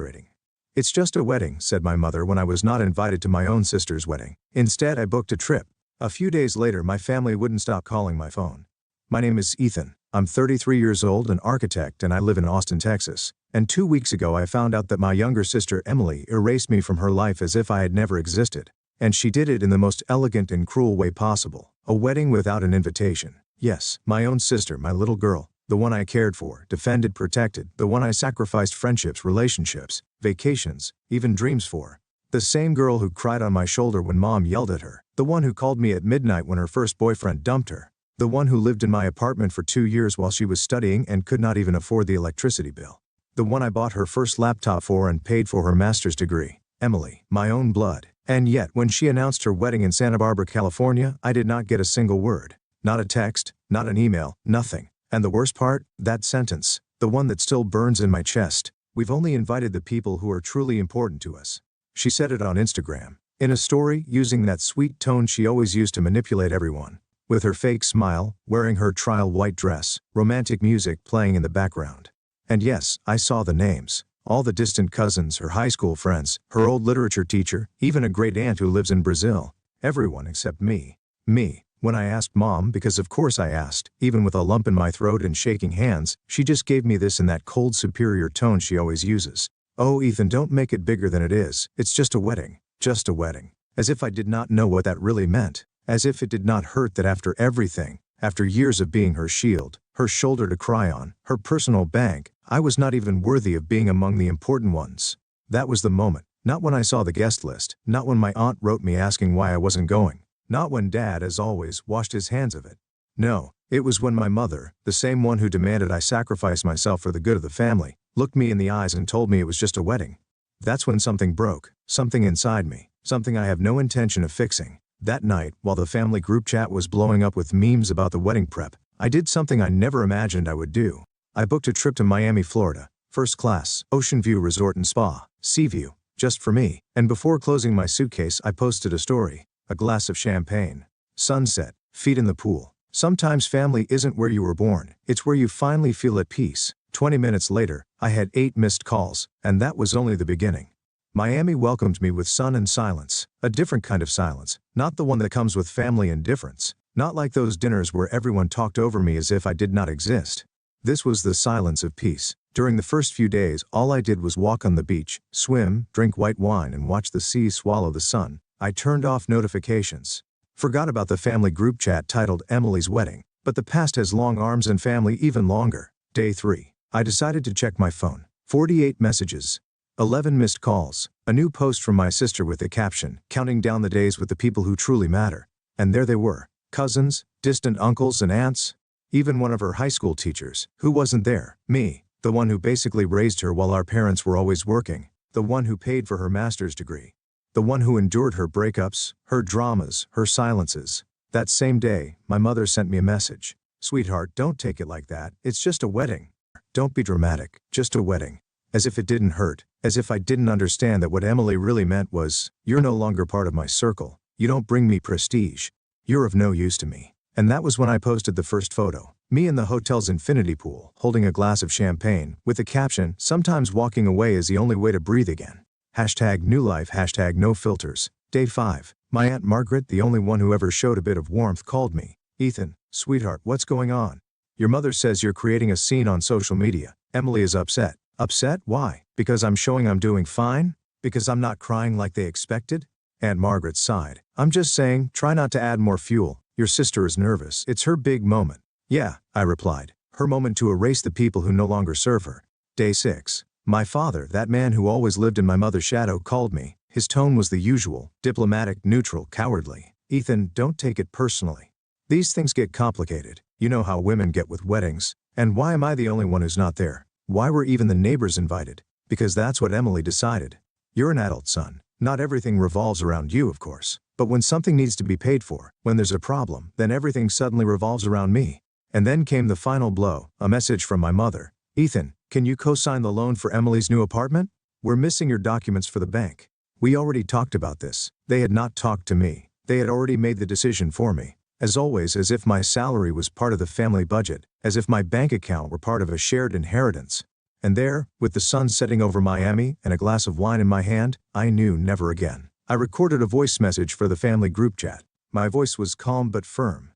Exaggerating. It's just a wedding, said my mother when I was not invited to my own sister's wedding. Instead, I booked a trip. A few days later, my family wouldn't stop calling my phone. My name is Ethan. I'm 33 years old, an architect, and I live in Austin, Texas. And 2 weeks ago I found out that my younger sister Emily erased me from her life as if I had never existed. And she did it in the most elegant and cruel way possible. A wedding without an invitation. Yes, my own sister, my little girl. The one I cared for, defended, protected, the one I sacrificed friendships, relationships, vacations, even dreams for. The same girl who cried on my shoulder when mom yelled at her. The one who called me at midnight when her first boyfriend dumped her. The one who lived in my apartment for 2 years while she was studying and could not even afford the electricity bill. The one I bought her first laptop for and paid for her master's degree. Emily, my own blood. And yet, when she announced her wedding in Santa Barbara, California, I did not get a single word. Not a text, not an email, nothing. And the worst part, that sentence, the one that still burns in my chest. We've only invited the people who are truly important to us. She said it on Instagram, in a story, using that sweet tone she always used to manipulate everyone. With her fake smile, wearing her trial white dress, romantic music playing in the background. And yes, I saw the names. All the distant cousins, her high school friends, her old literature teacher, even a great aunt who lives in Brazil. Everyone except me. Me. When I asked mom, because of course I asked, even with a lump in my throat and shaking hands, she just gave me this in that cold, superior tone she always uses. Oh, Ethan, don't make it bigger than it is. It's just a wedding. Just a wedding. As if I did not know what that really meant. As if it did not hurt that after everything, after years of being her shield, her shoulder to cry on, her personal bank, I was not even worthy of being among the important ones. That was the moment. Not when I saw the guest list. Not when my aunt wrote me asking why I wasn't going. Not when Dad, as always, washed his hands of it. No, it was when my mother, the same one who demanded I sacrifice myself for the good of the family, looked me in the eyes and told me it was just a wedding. That's when something broke, something inside me, something I have no intention of fixing. That night, while the family group chat was blowing up with memes about the wedding prep, I did something I never imagined I would do. I booked a trip to Miami, Florida, first class, Ocean View Resort and Spa, Sea View, just for me. And before closing my suitcase, I posted a story. A glass of champagne, sunset, feet in the pool. Sometimes family isn't where you were born, it's where you finally feel at peace. 20 minutes later, I had 8 missed calls, and that was only the beginning. Miami welcomed me with sun and silence, a different kind of silence, not the one that comes with family indifference, not like those dinners where everyone talked over me as if I did not exist. This was the silence of peace. During the first few days, all I did was walk on the beach, swim, drink white wine, and watch the sea swallow the sun. I turned off notifications. Forgot about the family group chat titled Emily's Wedding, but the past has long arms and family even longer. Day 3. I decided to check my phone. 48 messages. 11 missed calls. A new post from my sister with the caption, counting down the days with the people who truly matter. And there they were. Cousins, distant uncles and aunts. Even one of her high school teachers. Who wasn't there? Me. The one who basically raised her while our parents were always working. The one who paid for her master's degree. The one who endured her breakups, her dramas, her silences. That same day, my mother sent me a message. Sweetheart, don't take it like that. It's just a wedding. Don't be dramatic. Just a wedding. As if it didn't hurt. As if I didn't understand that what Emily really meant was, you're no longer part of my circle. You don't bring me prestige. You're of no use to me. And that was when I posted the first photo. Me in the hotel's infinity pool, holding a glass of champagne, with the caption, sometimes walking away is the only way to breathe again. Hashtag new life, hashtag no filters. Day 5. My Aunt Margaret, the only one who ever showed a bit of warmth, called me. Ethan, sweetheart, what's going on? Your mother says you're creating a scene on social media. Emily is upset. Upset? Why? Because I'm showing I'm doing fine? Because I'm not crying like they expected? Aunt Margaret sighed. I'm just saying, try not to add more fuel. Your sister is nervous. It's her big moment. Yeah, I replied. Her moment to erase the people who no longer serve her. Day 6. My father, that man who always lived in my mother's shadow, called me. His tone was the usual, diplomatic, neutral, cowardly. Ethan, don't take it personally. These things get complicated. You know how women get with weddings. And why am I the only one who's not there? Why were even the neighbors invited? Because that's what Emily decided. You're an adult, son. Not everything revolves around you, of course. But when something needs to be paid for, when there's a problem, then everything suddenly revolves around me. And then came the final blow, a message from my mother. Ethan, can you co-sign the loan for Emily's new apartment? We're missing your documents for the bank. We already talked about this. They had not talked to me. They had already made the decision for me. As always, as if my salary was part of the family budget, as if my bank account were part of a shared inheritance. And there, with the sun setting over Miami and a glass of wine in my hand, I knew never again. I recorded a voice message for the family group chat. My voice was calm but firm.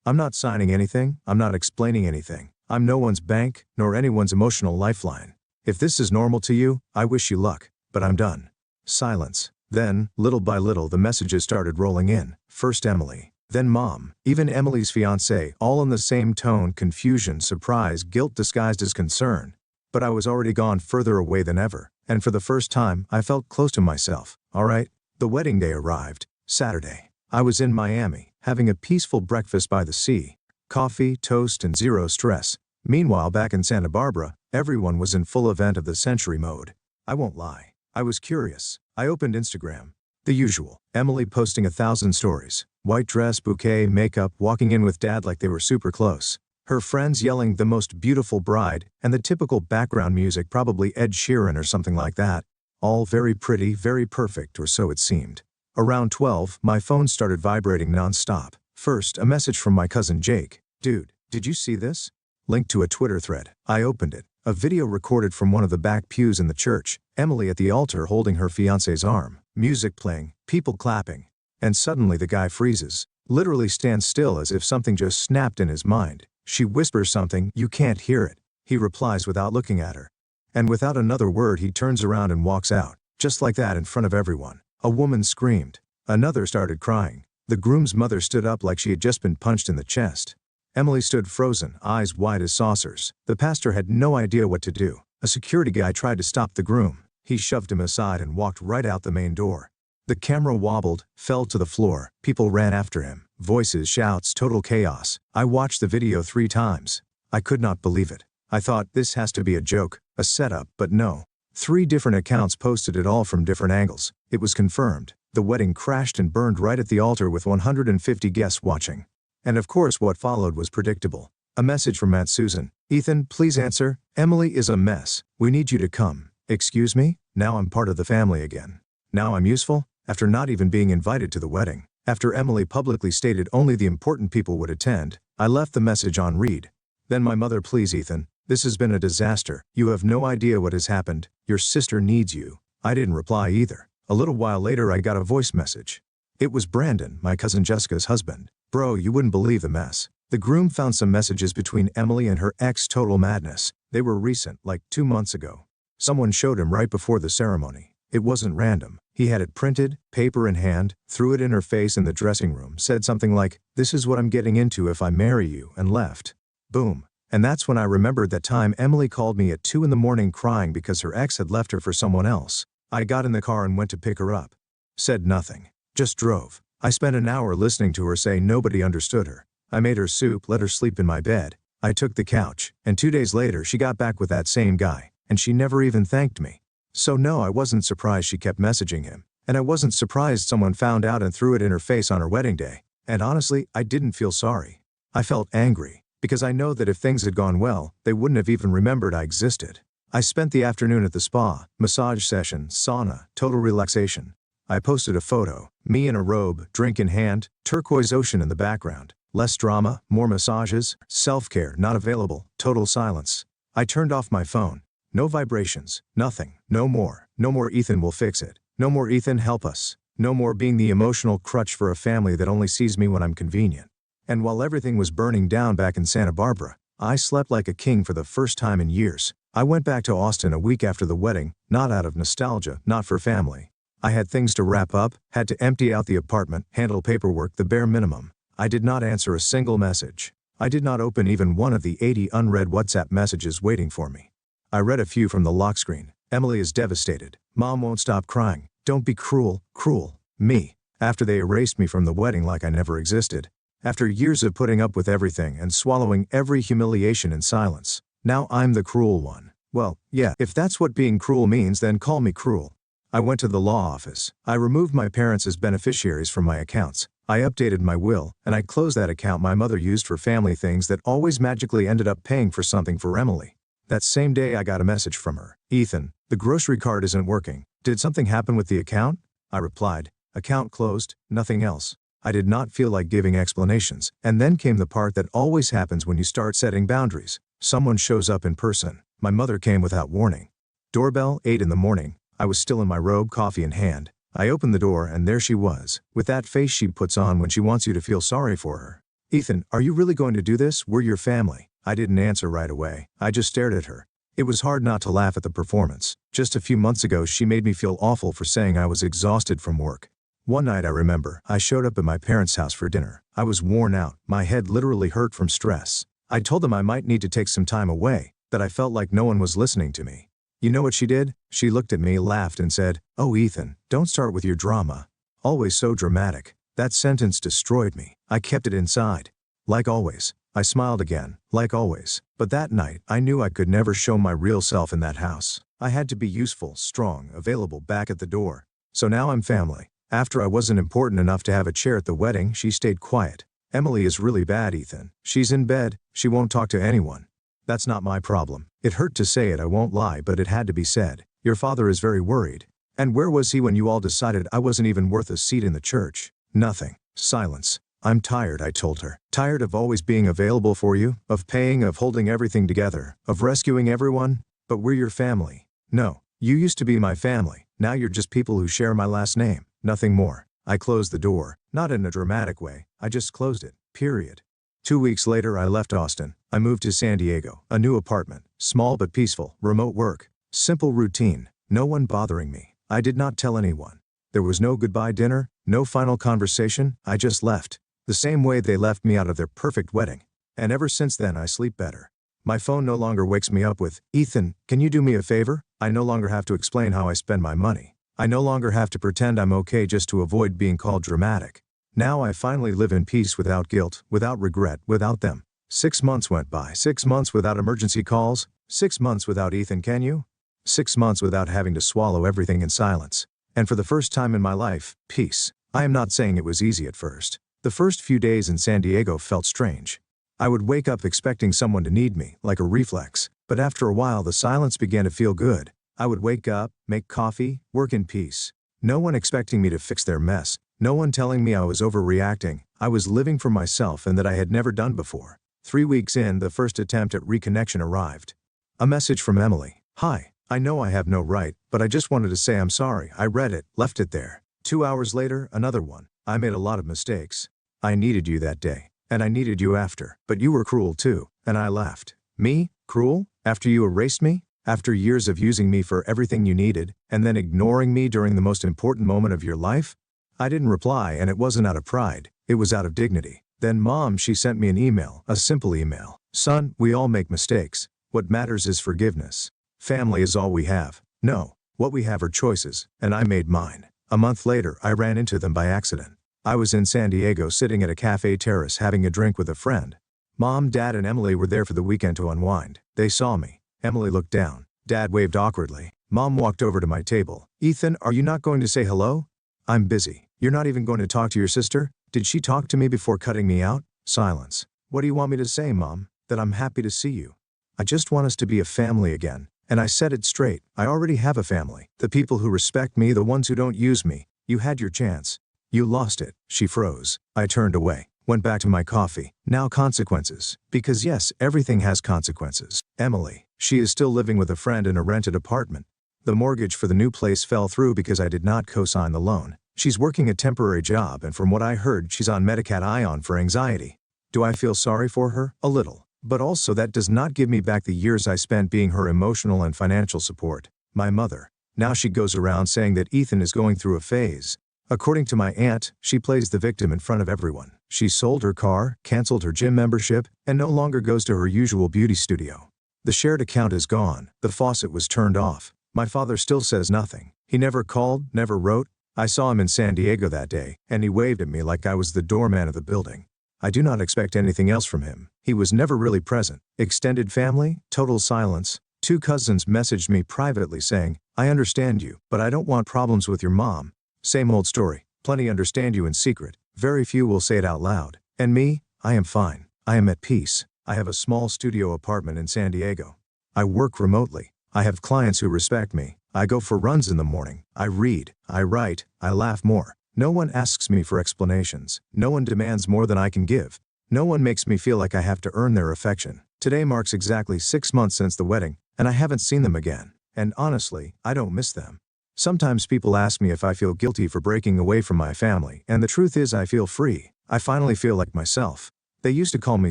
I'm not signing anything, I'm not explaining anything. I'm no one's bank, nor anyone's emotional lifeline. If this is normal to you, I wish you luck, but I'm done. Silence. Then, little by little the messages started rolling in. First Emily, then Mom, even Emily's fiancé, all in the same tone: confusion, surprise, guilt disguised as concern. But I was already gone further away than ever, and for the first time I felt close to myself. All right. The wedding day arrived. Saturday. I was in Miami, having a peaceful breakfast by the sea. Coffee, toast, and zero stress. Meanwhile, back in Santa Barbara, everyone was in full event of the century mode. I won't lie. I was curious. I opened Instagram. The usual. Emily posting 1,000 stories. White dress, bouquet, makeup, walking in with dad like they were super close. Her friends yelling "the most beautiful bride," and the typical background music, probably Ed Sheeran or something like that. All very pretty, very perfect, or so it seemed. Around 12, my phone started vibrating non-stop. First, a message from my cousin Jake. "Dude, did you see this?" Linked to a Twitter thread. I opened it. A video recorded from one of the back pews in the church. Emily at the altar holding her fiancé's arm. Music playing, people clapping. And suddenly the guy freezes. Literally stands still as if something just snapped in his mind. She whispers something, you can't hear it. He replies without looking at her. And without another word he turns around and walks out. Just like that, in front of everyone. A woman screamed. Another started crying. The groom's mother stood up like she had just been punched in the chest. Emily stood frozen, eyes wide as saucers. The pastor had no idea what to do. A security guy tried to stop the groom. He shoved him aside and walked right out the main door. The camera wobbled, fell to the floor. People ran after him. Voices, shouts, total chaos. I watched the video 3 times. I could not believe it. I thought, this has to be a joke, a setup, but no. 3 different accounts posted it, all from different angles. It was confirmed. The wedding crashed and burned right at the altar with 150 guests watching. And of course what followed was predictable. A message from Aunt Susan. "Ethan, please answer. Emily is a mess. We need you to come." Excuse me? Now I'm part of the family again. Now I'm useful? After not even being invited to the wedding. After Emily publicly stated only the important people would attend, I left the message on read. Then my mother, "Please Ethan, this has been a disaster. You have no idea what has happened. Your sister needs you." I didn't reply either. A little while later I got a voice message. It was Brandon, my cousin Jessica's husband. "Bro, you wouldn't believe the mess. The groom found some messages between Emily and her ex. Total madness. They were recent, like 2 months ago. Someone showed him right before the ceremony. It wasn't random. He had it printed, paper in hand, threw it in her face in the dressing room, said something like, "This is what I'm getting into if I marry you," and left. Boom. And that's when I remembered that time Emily called me at 2 in the morning crying because her ex had left her for someone else. I got in the car and went to pick her up. Said nothing. Just drove. I spent an hour listening to her say nobody understood her. I made her soup, let her sleep in my bed. I took the couch, and 2 days later she got back with that same guy, and she never even thanked me. So no, I wasn't surprised she kept messaging him, and I wasn't surprised someone found out and threw it in her face on her wedding day. And honestly, I didn't feel sorry. I felt angry, because I know that if things had gone well, they wouldn't have even remembered I existed. I spent the afternoon at the spa, massage session, sauna, total relaxation. I posted a photo, me in a robe, drink in hand, turquoise ocean in the background. Less drama, more massages, self-care not available, total silence. I turned off my phone. No vibrations, nothing, no more. No more Ethan will fix it. No more Ethan help us. No more being the emotional crutch for a family that only sees me when I'm convenient. And while everything was burning down back in Santa Barbara, I slept like a king for the first time in years. I went back to Austin a week after the wedding, not out of nostalgia, not for family. I had things to wrap up, had to empty out the apartment, handle paperwork, the bare minimum. I did not answer a single message. I did not open even one of the 80 unread WhatsApp messages waiting for me. I read a few from the lock screen. Emily is devastated. Mom won't stop crying. Don't be cruel, cruel. Me. After they erased me from the wedding like I never existed. After years of putting up with everything and swallowing every humiliation in silence. Now I'm the cruel one. Well, yeah, if that's what being cruel means, then call me cruel. I went to the law office. I removed my parents as beneficiaries from my accounts. I updated my will, and I closed that account my mother used for family things that always magically ended up paying for something for Emily. That same day I got a message from her. "Ethan, the grocery card isn't working. Did something happen with the account?" I replied, "Account closed, nothing else." I did not feel like giving explanations, and then came the part that always happens when you start setting boundaries. Someone shows up in person. My mother came without warning. Doorbell, 8 in the morning. I was still in my robe, coffee in hand. I opened the door and there she was, with that face she puts on when she wants you to feel sorry for her. "Ethan, are you really going to do this? We're your family." I didn't answer right away. I just stared at her. It was hard not to laugh at the performance. Just a few months ago she made me feel awful for saying I was exhausted from work. One night I remember, I showed up at my parents' house for dinner. I was worn out, my head literally hurt from stress. I told them I might need to take some time away, that I felt like no one was listening to me. You know what she did? She looked at me, laughed and said, "Oh Ethan, don't start with your drama. Always so dramatic." That sentence destroyed me. I kept it inside. Like always. I smiled again, like always. But that night, I knew I could never show my real self in that house. I had to be useful, strong, available back at the door. So now I'm family. After I wasn't important enough to have a chair at the wedding, she stayed quiet. "Emily is really bad, Ethan. She's in bed, she won't talk to anyone." That's not my problem. It hurt to say it, I won't lie, but it had to be said. "Your father is very worried." And where was he when you all decided I wasn't even worth a seat in the church? Nothing. Silence. "I'm tired," I told her. "Tired of always being available for you, of paying, of holding everything together, of rescuing everyone. But we're your family." "No. You used to be my family. Now you're just people who share my last name. Nothing more." I closed the door. Not in a dramatic way. I just closed it. Period. 2 weeks later I left Austin. I moved to San Diego. A new apartment. Small but peaceful. Remote work. Simple routine. No one bothering me. I did not tell anyone. There was no goodbye dinner, no final conversation. I just left. The same way they left me out of their perfect wedding. And ever since then I sleep better. My phone no longer wakes me up with, "Ethan, can you do me a favor?" I no longer have to explain how I spend my money. I no longer have to pretend I'm okay just to avoid being called dramatic. Now I finally live in peace without guilt, without regret, without them. 6 months went by. 6 months without emergency calls. 6 months without "Ethan, can you?" 6 months without having to swallow everything in silence. And for the first time in my life, peace. I am not saying it was easy at first. The first few days in San Diego felt strange. I would wake up expecting someone to need me, like a reflex. But after a while the silence began to feel good. I would wake up, make coffee, work in peace. No one expecting me to fix their mess. No one telling me I was overreacting. I was living for myself and that I had never done before. 3 weeks in, the first attempt at reconnection arrived. A message from Emily. "Hi, I know I have no right, but I just wanted to say I'm sorry." I read it, left it there. 2 hours later, another one. "I made a lot of mistakes. I needed you that day. And I needed you after. But you were cruel too." And I laughed. "Me? Cruel? After you erased me? After years of using me for everything you needed, and then ignoring me during the most important moment of your life?" I didn't reply, and it wasn't out of pride. It was out of dignity. Then Mom, she sent me an email, a simple email. "Son, we all make mistakes. What matters is forgiveness. Family is all we have. No, what we have are choices, and I made mine." A month later, I ran into them by accident. I was in San Diego sitting at a cafe terrace having a drink with a friend. Mom, Dad, and Emily were there for the weekend to unwind. They saw me. Emily looked down. Dad waved awkwardly. Mom walked over to my table. "Ethan, are you not going to say hello?" "I'm busy." "You're not even going to talk to your sister? Did she talk to me before cutting me out?" Silence. "What do you want me to say, Mom?" "That I'm happy to see you. I just want us to be a family again." And I said it straight. I already have a family. The people who respect me, the ones who don't use me. You had your chance. You lost it. She froze. I turned away. Went back to my coffee. Now consequences. Because yes, everything has consequences. Emily. She is still living with a friend in a rented apartment. The mortgage for the new place fell through because I did not co-sign the loan. She's working a temporary job, and from what I heard, she's on Medicat Ion for anxiety. Do I feel sorry for her? A little. But also that does not give me back the years I spent being her emotional and financial support. My mother. Now she goes around saying that Ethan is going through a phase. According to my aunt, she plays the victim in front of everyone. She sold her car, canceled her gym membership, and no longer goes to her usual beauty studio. The shared account is gone. The faucet was turned off. My father still says nothing. He never called, never wrote. I saw him in San Diego that day, and he waved at me like I was the doorman of the building. I do not expect anything else from him. He was never really present. Extended family, total silence. 2 cousins messaged me privately saying, "I understand you, but I don't want problems with your mom." Same old story. Plenty understand you in secret. Very few will say it out loud. And me, I am fine. I am at peace. I have a small studio apartment in San Diego. I work remotely. I have clients who respect me. I go for runs in the morning. I read. I write. I laugh more. No one asks me for explanations. No one demands more than I can give. No one makes me feel like I have to earn their affection. Today marks exactly 6 months since the wedding, and I haven't seen them again. And honestly, I don't miss them. Sometimes people ask me if I feel guilty for breaking away from my family, and the truth is I feel free. I finally feel like myself. They used to call me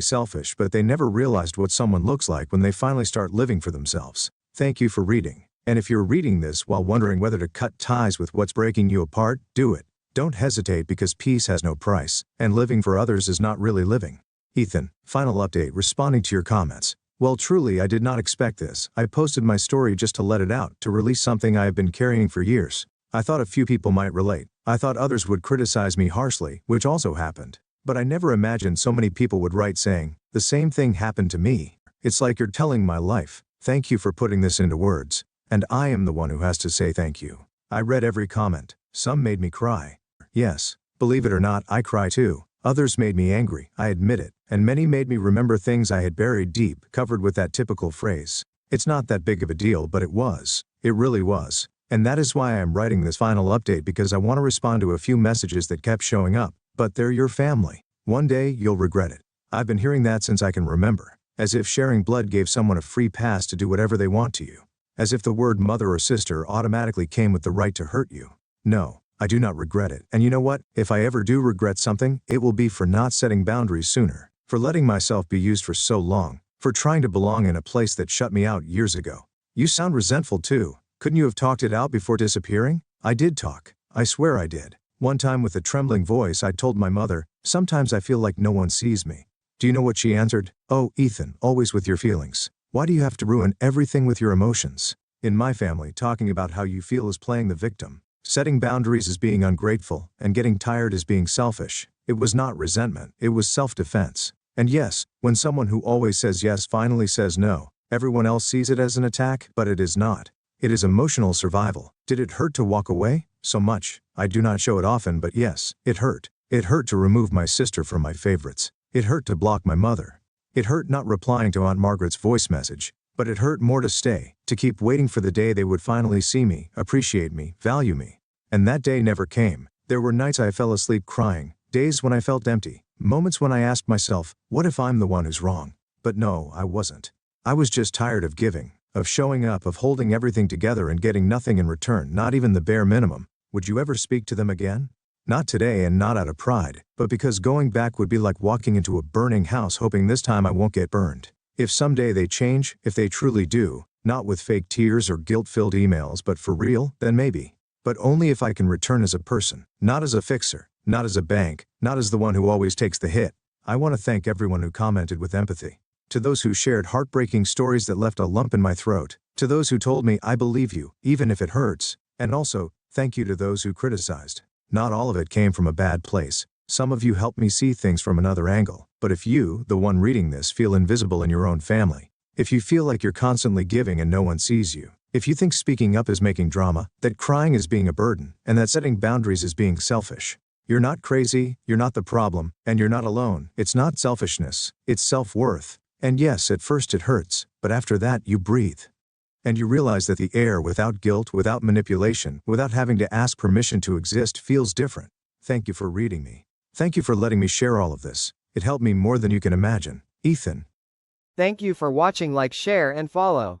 selfish, but they never realized what someone looks like when they finally start living for themselves. Thank you for reading. And if you're reading this while wondering whether to cut ties with what's breaking you apart, do it. Don't hesitate, because peace has no price, and living for others is not really living. Ethan, final update responding to your comments. Well, truly I did not expect this. I posted my story just to let it out, to release something I have been carrying for years. I thought a few people might relate. I thought others would criticize me harshly, which also happened. But I never imagined so many people would write saying, the same thing happened to me. It's like you're telling my life. Thank you for putting this into words. And I am the one who has to say thank you. I read every comment. Some made me cry. Yes, believe it or not, I cry too. Others made me angry, I admit it, and many made me remember things I had buried deep, covered with that typical phrase. It's not that big of a deal, but it was. It really was. And that is why I am writing this final update, because I want to respond to a few messages that kept showing up. But they're your family. One day, you'll regret it. I've been hearing that since I can remember. As if sharing blood gave someone a free pass to do whatever they want to you. As if the word mother or sister automatically came with the right to hurt you. No. I do not regret it, and you know what? If I ever do regret something, it will be for not setting boundaries sooner, for letting myself be used for so long, for trying to belong in a place that shut me out years ago. You sound resentful too. Couldn't you have talked it out before disappearing? I did talk. I swear I did. One time with a trembling voice I told my mother, sometimes I feel like no one sees me. Do you know what she answered? Oh, Ethan, always with your feelings. Why do you have to ruin everything with your emotions? In my family, talking about how you feel is playing the victim. Setting boundaries is being ungrateful, and getting tired is being selfish. It was not resentment, it was self-defense. And yes, when someone who always says yes finally says no, everyone else sees it as an attack, but it is not. It is emotional survival. Did it hurt to walk away? So much. I do not show it often, but yes, it hurt. It hurt to remove my sister from my favorites. It hurt to block my mother. It hurt not replying to Aunt Margaret's voice message. But it hurt more to stay, to keep waiting for the day they would finally see me, appreciate me, value me. And that day never came. There were nights I fell asleep crying, days when I felt empty, moments when I asked myself, what if I'm the one who's wrong? But no, I wasn't. I was just tired of giving, of showing up, of holding everything together and getting nothing in return, not even the bare minimum. Would you ever speak to them again? Not today, and not out of pride, but because going back would be like walking into a burning house hoping this time I won't get burned. If someday they change, if they truly do, not with fake tears or guilt-filled emails but for real, then maybe. But only if I can return as a person, not as a fixer, not as a bank, not as the one who always takes the hit. I want to thank everyone who commented with empathy. To those who shared heartbreaking stories that left a lump in my throat. To those who told me, I believe you, even if it hurts. And also, thank you to those who criticized. Not all of it came from a bad place. Some of you helped me see things from another angle. But if you, the one reading this, feel invisible in your own family, if you feel like you're constantly giving and no one sees you, if you think speaking up is making drama, that crying is being a burden, and that setting boundaries is being selfish, you're not crazy, you're not the problem, and you're not alone. It's not selfishness, it's self-worth. And yes, at first it hurts, but after that you breathe. And you realize that the air without guilt, without manipulation, without having to ask permission to exist feels different. Thank you for reading me. Thank you for letting me share all of this. It helped me more than you can imagine. Ethan. Thank you for watching. Like, share, and follow.